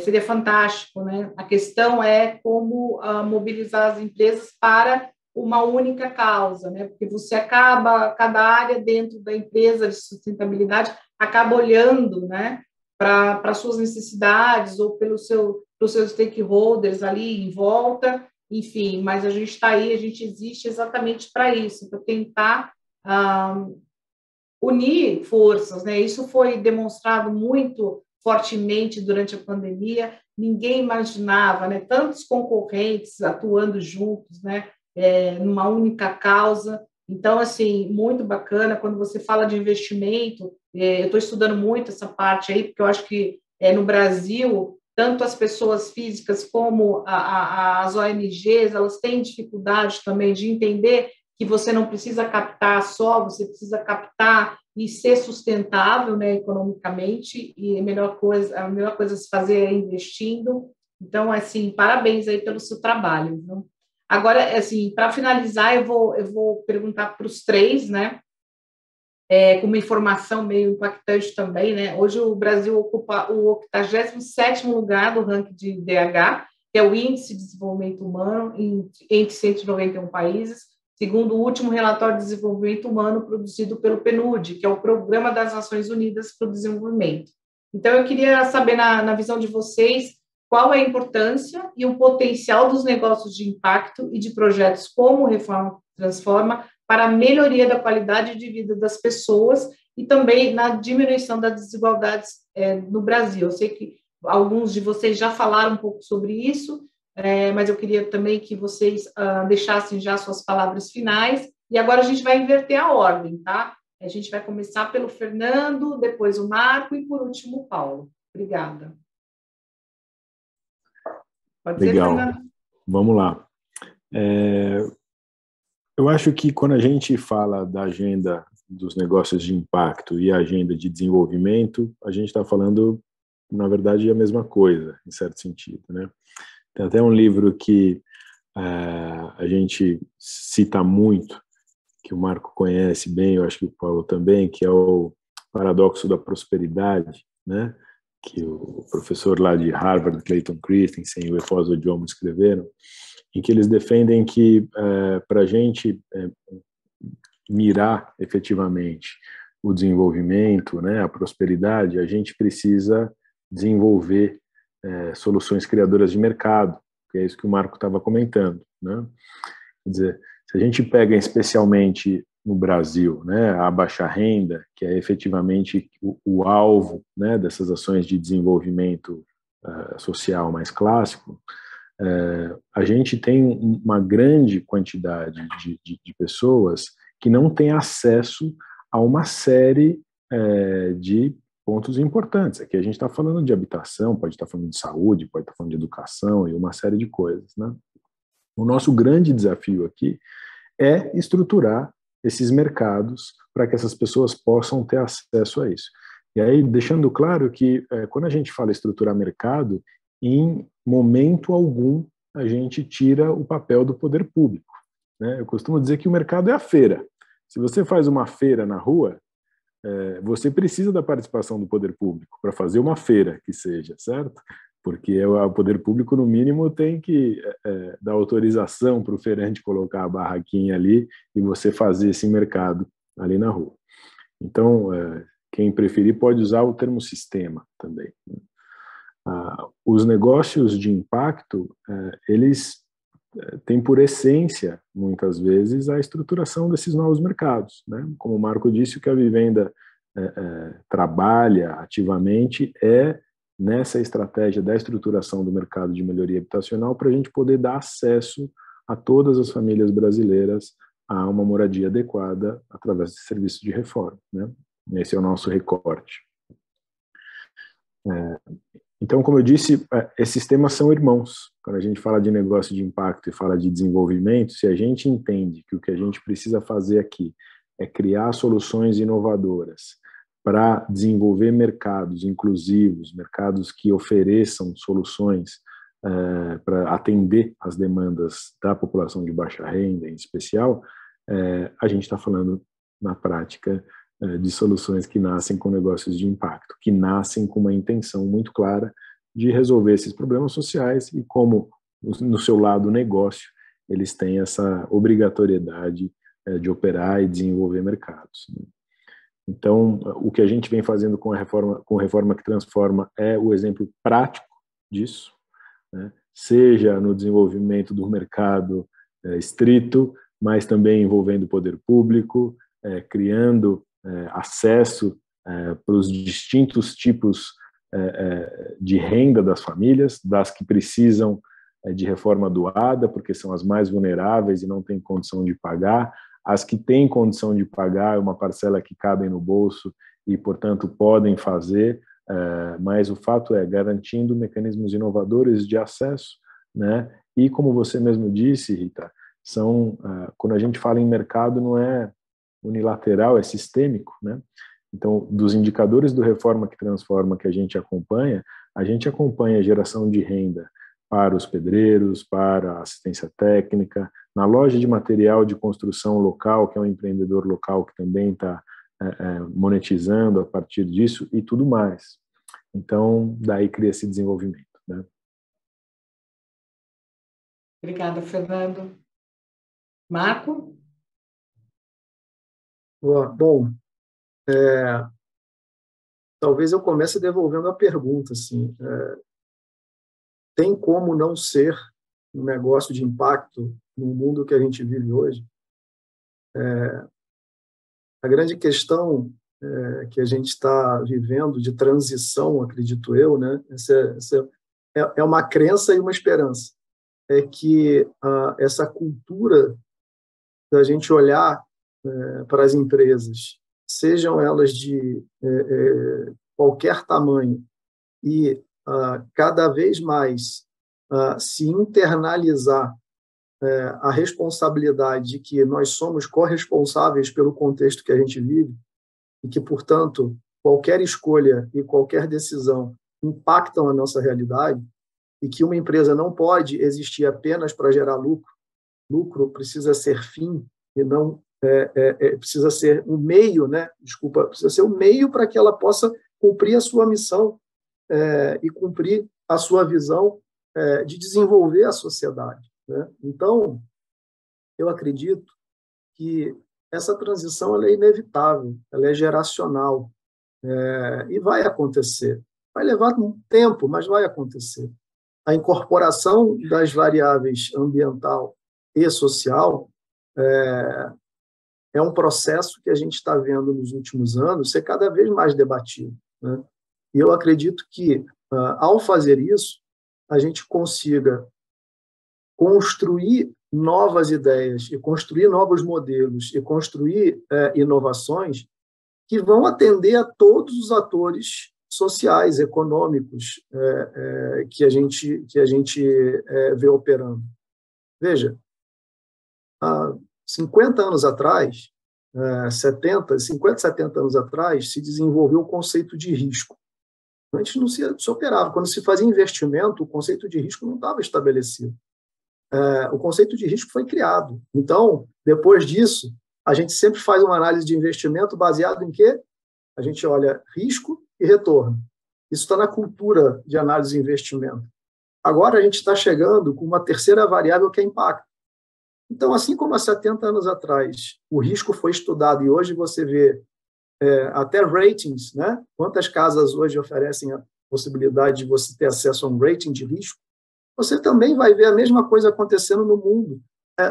seria fantástico, né? A questão é como mobilizar as empresas para uma única causa, né? Porque você acaba, cada área dentro da empresa de sustentabilidade acaba olhando, né, para suas necessidades ou pelos seus stakeholders ali em volta, enfim, mas a gente está aí, a gente existe exatamente para isso, para tentar unir forças, né? Isso foi demonstrado muito fortemente durante a pandemia, ninguém imaginava, né, tantos concorrentes atuando juntos, né, numa única causa. Então, assim, muito bacana. Quando você fala de investimento, eu estou estudando muito essa parte aí, porque eu acho que no Brasil, tanto as pessoas físicas como as ONGs, elas têm dificuldade também de entender que você não precisa captar só, você precisa captar e ser sustentável, né, economicamente, e a melhor coisa a se fazer é investindo. Então, assim, parabéns aí pelo seu trabalho, viu? Agora, assim, para finalizar, eu vou perguntar para os três, né, com uma informação meio impactante também, né? Hoje o Brasil ocupa o 87º lugar do ranking de IDH, que é o Índice de Desenvolvimento Humano, entre 191 países, segundo o último relatório de desenvolvimento humano produzido pelo PNUD, que é o Programa das Nações Unidas para o Desenvolvimento. Então, eu queria saber, na visão de vocês, qual é a importância e o potencial dos negócios de impacto e de projetos como Reforma Transforma para a melhoria da qualidade de vida das pessoas e também na diminuição das desigualdades no Brasil. Eu sei que alguns de vocês já falaram um pouco sobre isso, mas eu queria também que vocês deixassem já suas palavras finais, e agora a gente vai inverter a ordem, tá? A gente vai começar pelo Fernando, depois o Marco e, por último, o Paulo. Obrigada. Pode ser, legal. Fernando? Vamos lá. Eu acho que quando a gente fala da agenda dos negócios de impacto e a agenda de desenvolvimento, a gente está falando, na verdade, a mesma coisa, em certo sentido, né? Tem até um livro que a gente cita muito, que o Marco conhece bem, eu acho que o Paulo também, que é o Paradoxo da Prosperidade, né? Que o professor lá de Harvard, Clayton Christensen, e o Efoso Diomo escreveram, em que eles defendem que para a gente mirar efetivamente o desenvolvimento, né, a prosperidade, a gente precisa desenvolver soluções criadoras de mercado, que é isso que o Marco estava comentando, né? Quer dizer, se a gente pega especialmente no Brasil, né, a baixa renda, que é efetivamente o alvo, né, dessas ações de desenvolvimento social mais clássico, a gente tem uma grande quantidade de pessoas que não têm acesso a uma série de pontos importantes. Aqui a gente está falando de habitação, pode estar falando de saúde, pode estar falando de educação e uma série de coisas, né? O nosso grande desafio aqui é estruturar esses mercados para que essas pessoas possam ter acesso a isso. E aí, deixando claro que quando a gente fala estruturar mercado, em momento algum a gente tira o papel do poder público, né? Eu costumo dizer que o mercado é a feira. Se você faz uma feira na rua, você precisa da participação do poder público para fazer uma feira que seja, certo? Porque o poder público, no mínimo, tem que dar autorização para o feirante colocar a barraquinha ali e você fazer esse mercado ali na rua. Então, quem preferir pode usar o termo sistema também. Os negócios de impacto, eles têm por essência, muitas vezes, a estruturação desses novos mercados, né? Como o Marco disse, o que a Vivenda trabalha ativamente é nessa estratégia da estruturação do mercado de melhoria habitacional para a gente poder dar acesso a todas as famílias brasileiras a uma moradia adequada através de serviços de reforma, né? Esse é o nosso recorte. Então, como eu disse, esses temas são irmãos. Quando a gente fala de negócio de impacto e fala de desenvolvimento, se a gente entende que o que a gente precisa fazer aqui é criar soluções inovadoras para desenvolver mercados inclusivos, mercados que ofereçam soluções para atender as demandas da população de baixa renda, em especial, a gente está falando, na prática, de soluções que nascem com negócios de impacto, que nascem com uma intenção muito clara de resolver esses problemas sociais e como, no seu lado negócio, eles têm essa obrigatoriedade de operar e desenvolver mercados. Então, o que a gente vem fazendo com Reforma que Transforma é o exemplo prático disso, né? Seja no desenvolvimento do mercado estrito, mas também envolvendo o poder público, criando acesso para os distintos tipos de renda das famílias, das que precisam de reforma doada, porque são as mais vulneráveis e não têm condição de pagar, as que têm condição de pagar, uma parcela que cabe no bolso e, portanto, podem fazer, mas o fato é garantindo mecanismos inovadores de acesso, né? E, como você mesmo disse, Rita, quando a gente fala em mercado, não é unilateral, é sistêmico, né? Então, dos indicadores do Reforma que Transforma que a gente acompanha a geração de renda para os pedreiros, para a assistência técnica, na loja de material de construção local, que é um empreendedor local que também está monetizando a partir disso e tudo mais. Então, daí cria esse desenvolvimento, né? Obrigada, Fernando. Marco? Bom, talvez eu comece devolvendo a pergunta, assim, tem como não ser um negócio de impacto no mundo que a gente vive hoje? A grande questão que a gente está vivendo de transição, acredito eu, né? Essa é uma crença e uma esperança, é que essa cultura da gente olhar para as empresas, sejam elas de qualquer tamanho, e cada vez mais se internalizar a responsabilidade de que nós somos corresponsáveis pelo contexto que a gente vive e que, portanto, qualquer escolha e qualquer decisão impactam a nossa realidade, e que uma empresa não pode existir apenas para gerar lucro. Lucro precisa ser fim e não precisa ser um meio, né? Desculpa, precisa ser um meio para que ela possa cumprir a sua missão e cumprir a sua visão de desenvolver a sociedade, né? Então, eu acredito que essa transição ela é inevitável, ela é geracional, e vai acontecer. Vai levar um tempo, mas vai acontecer. A incorporação das variáveis ambiental e social é um processo que a gente está vendo nos últimos anos ser cada vez mais debatido, né? E eu acredito que, ao fazer isso, a gente consiga construir novas ideias e construir novos modelos e construir inovações que vão atender a todos os atores sociais, econômicos que a gente vê operando. Veja, há 50 anos atrás, 50, 70 anos atrás, se desenvolveu o conceito de risco. Antes não se operava. Quando se fazia investimento, o conceito de risco não estava estabelecido. O conceito de risco foi criado. Então, depois disso, a gente sempre faz uma análise de investimento baseado em quê? A gente olha risco e retorno. Isso está na cultura de análise de investimento. Agora a gente está chegando com uma terceira variável que é impacto. Então, assim como há 70 anos atrás o risco foi estudado e hoje você vê até ratings, né? Quantas casas hoje oferecem a possibilidade de você ter acesso a um rating de risco, você também vai ver a mesma coisa acontecendo no mundo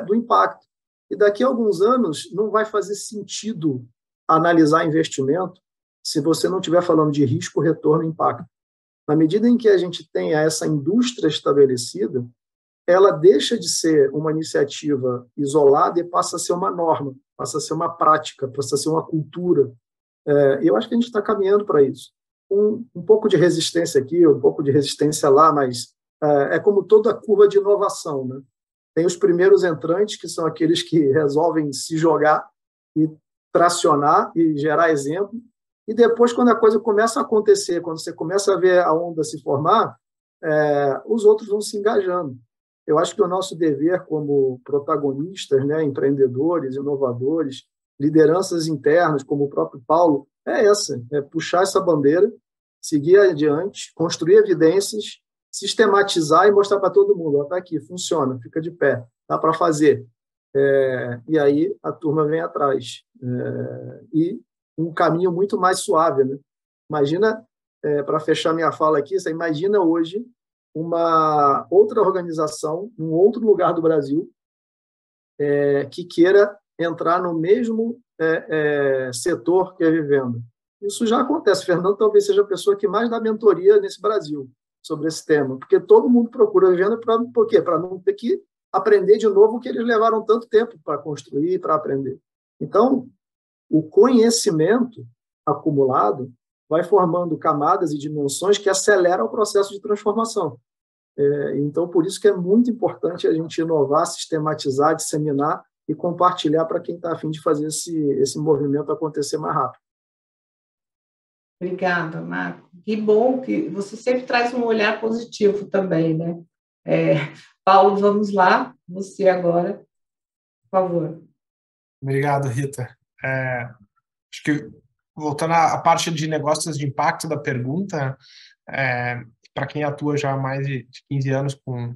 do impacto. E daqui a alguns anos não vai fazer sentido analisar investimento se você não estiver falando de risco, retorno e impacto. Na medida em que a gente tenha essa indústria estabelecida, ela deixa de ser uma iniciativa isolada e passa a ser uma norma, passa a ser uma prática, passa a ser uma cultura. Eu acho que a gente está caminhando para isso. Um pouco de resistência aqui, um pouco de resistência lá, mas é como toda curva de inovação, né? Tem os primeiros entrantes, que são aqueles que resolvem se jogar e tracionar e gerar exemplo, e depois, quando a coisa começa a acontecer, quando você começa a ver a onda se formar, os outros vão se engajando. Eu acho que o nosso dever como protagonistas, né, empreendedores, inovadores, lideranças internas, como o próprio Paulo, puxar essa bandeira, seguir adiante, construir evidências, sistematizar e mostrar para todo mundo, está aqui, funciona, fica de pé, dá para fazer. E aí a turma vem atrás. E um caminho muito mais suave, né? Imagina, para fechar minha fala aqui, você imagina hoje uma outra organização, em um outro lugar do Brasil, que queira entrar no mesmo setor que a Vivenda. Isso já acontece. Fernando talvez seja a pessoa que mais dá mentoria nesse Brasil sobre esse tema, porque todo mundo procura a Vivenda por quê? Para não ter que aprender de novo o que eles levaram tanto tempo para construir, para aprender. Então, o conhecimento acumulado vai formando camadas e dimensões que aceleram o processo de transformação. Então, por isso que é muito importante a gente inovar, sistematizar, disseminar e compartilhar para quem está a fim de fazer esse movimento acontecer mais rápido. Obrigada, Marco. Que bom que você sempre traz um olhar positivo também, né? Paulo, vamos lá. Você agora, por favor. Obrigado, Rita. Acho que, voltando à parte de negócios de impacto da pergunta, para quem atua já há mais de 15 anos com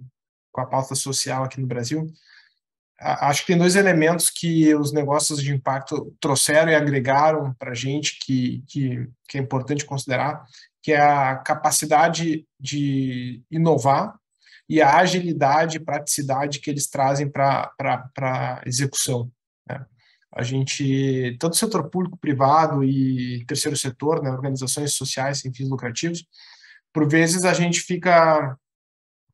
a pauta social aqui no Brasil, acho que tem dois elementos que os negócios de impacto trouxeram e agregaram para a gente que é importante considerar, que é a capacidade de inovar e a agilidade e praticidade que eles trazem para a execução, né? A gente, tanto o setor público, privado e terceiro setor, né, organizações sociais sem fins lucrativos, por vezes a gente fica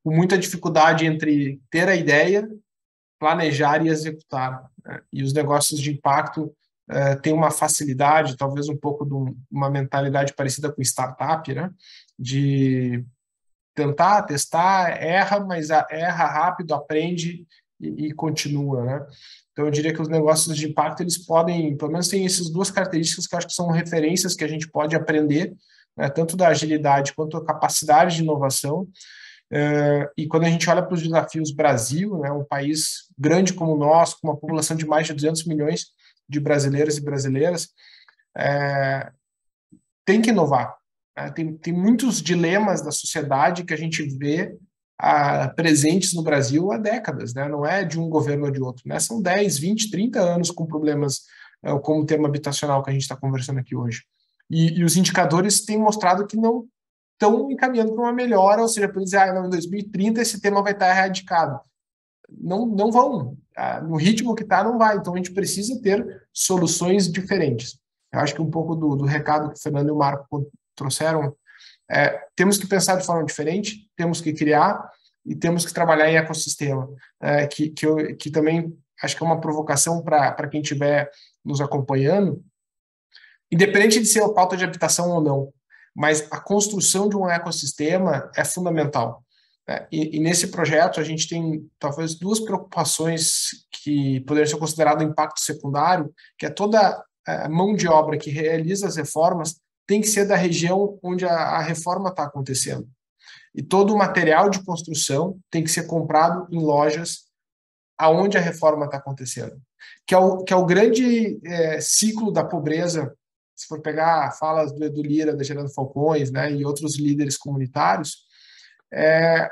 com muita dificuldade entre ter a ideia, planejar e executar, né? E os negócios de impacto têm uma facilidade, talvez um pouco de uma mentalidade parecida com startup, né? De tentar, testar, erra, mas erra rápido, aprende e continua, né? Então, eu diria que os negócios de impacto, eles podem, pelo menos tem essas duas características que eu acho que são referências que a gente pode aprender, né, tanto da agilidade quanto da capacidade de inovação. E quando a gente olha para os desafios Brasil, né, um país grande como o nosso, com uma população de mais de 200 milhões de brasileiros e brasileiras, tem que inovar. Né? Tem muitos dilemas da sociedade que a gente vê presentes no Brasil há décadas, né? Não é de um governo ou de outro, né? São 10, 20, 30 anos com problemas como o tema habitacional que a gente está conversando aqui hoje. E os indicadores têm mostrado que não estão encaminhando para uma melhora, ou seja, para dizer, em 2030 esse tema vai estar erradicado. Não vão. No ritmo que está, não vai. Então, a gente precisa ter soluções diferentes. Eu acho que um pouco do recado que o Fernando e o Marco trouxeram, temos que pensar de forma diferente, temos que criar e temos que trabalhar em ecossistema, que também acho que é uma provocação para quem estiver nos acompanhando, independente de ser a pauta de habitação ou não, mas a construção de um ecossistema é fundamental. E nesse projeto a gente tem talvez duas preocupações que poderiam ser consideradas impacto secundário, que é toda a mão de obra que realiza as reformas tem que ser da região onde a reforma está acontecendo. E todo o material de construção tem que ser comprado em lojas aonde a reforma está acontecendo. Que é o grande ciclo da pobreza. Se for pegar falas do Edu Lira, da Gerando Falcões, né, e outros líderes comunitários,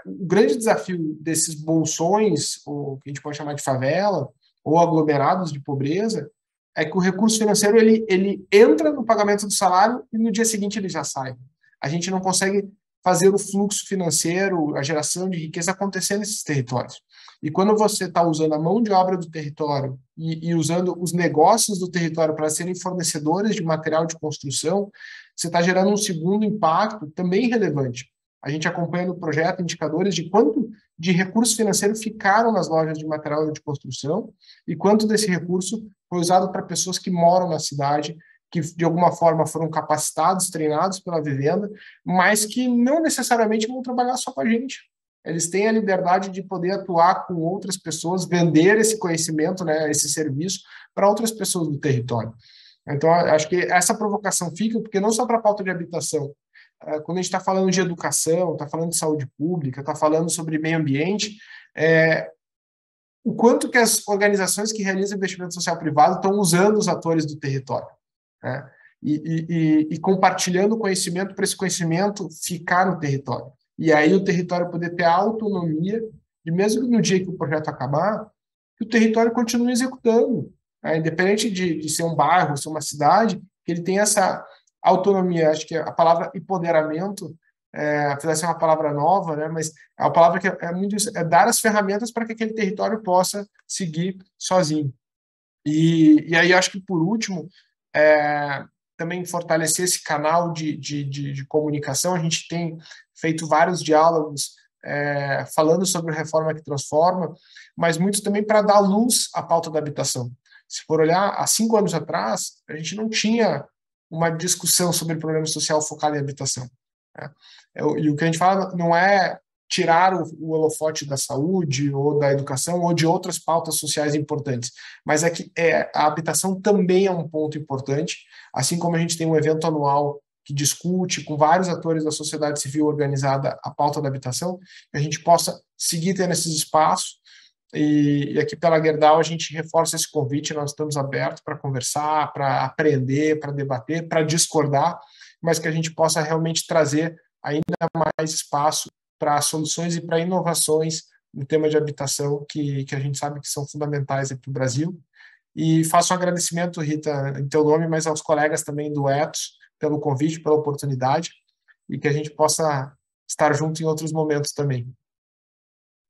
o grande desafio desses bolsões, ou que a gente pode chamar de favela, ou aglomerados de pobreza, é que o recurso financeiro ele entra no pagamento do salário e no dia seguinte ele já sai. A gente não consegue fazer o fluxo financeiro, a geração de riqueza acontecer nesses territórios. E quando você está usando a mão de obra do território e usando os negócios do território para serem fornecedores de material de construção, você está gerando um segundo impacto também relevante. A gente acompanha no projeto indicadores de quanto de recurso financeiro ficaram nas lojas de material de construção e quanto desse recurso foi usado para pessoas que moram na cidade, que de alguma forma foram capacitados, treinados pela vivenda, mas que não necessariamente vão trabalhar só com a gente. Eles têm a liberdade de poder atuar com outras pessoas, vender esse conhecimento, né, esse serviço para outras pessoas do território. Então, acho que essa provocação fica, porque não só para a pauta de habitação, quando a gente está falando de educação, está falando de saúde pública, está falando sobre meio ambiente, o quanto que as organizações que realizam investimento social privado estão usando os atores do território, né? E compartilhando o conhecimento para esse conhecimento ficar no território. E aí o território poder ter a autonomia, de mesmo no dia que o projeto acabar, que o território continue executando, né? Independente de ser um bairro, ser uma cidade, que ele tenha essa autonomia. Acho que a palavra empoderamento, apesar de ser uma palavra nova, né, mas é uma palavra que é muito isso, é dar as ferramentas para que aquele território possa seguir sozinho. E aí acho que, por último, também fortalecer esse canal de comunicação. A gente tem feito vários diálogos falando sobre a reforma que transforma, mas muitos também para dar luz à pauta da habitação. Se for olhar, há 5 anos atrás, a gente não tinha uma discussão sobre problema social focado em habitação, né? E o que a gente fala não é tirar o holofote da saúde ou da educação ou de outras pautas sociais importantes, mas é que a habitação também é um ponto importante, assim como a gente tem um evento anual que discute com vários atores da sociedade civil organizada a pauta da habitação, que a gente possa seguir tendo esses espaços. E aqui pela Gerdau a gente reforça esse convite, nós estamos abertos para conversar, para aprender, para debater, para discordar, mas que a gente possa realmente trazer ainda mais espaço para soluções e para inovações no tema de habitação, que a gente sabe que são fundamentais aqui no Brasil. E faço um agradecimento, Rita, em teu nome, mas aos colegas também do Ethos, pelo convite, pela oportunidade, e que a gente possa estar junto em outros momentos também.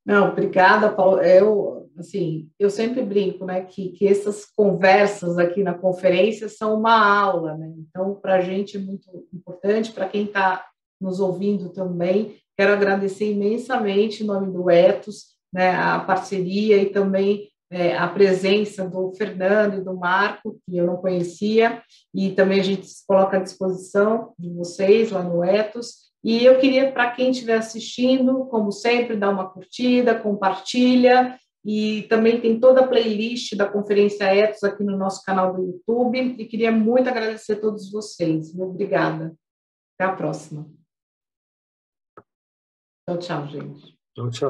Não, obrigada, Paulo. Eu sempre brinco, né, que essas conversas aqui na conferência são uma aula, né? Então, para a gente é muito importante, para quem está nos ouvindo também, quero agradecer imensamente em nome do Ethos, né, a parceria e também a presença do Fernando e do Marco, que eu não conhecia, e também a gente se coloca à disposição de vocês lá no Ethos. E eu queria, para quem estiver assistindo, como sempre, dar uma curtida, compartilha, e também tem toda a playlist da Conferência Ethos aqui no nosso canal do YouTube, e queria muito agradecer a todos vocês. Obrigada. Até a próxima. Tchau, tchau, gente. Tchau, tchau.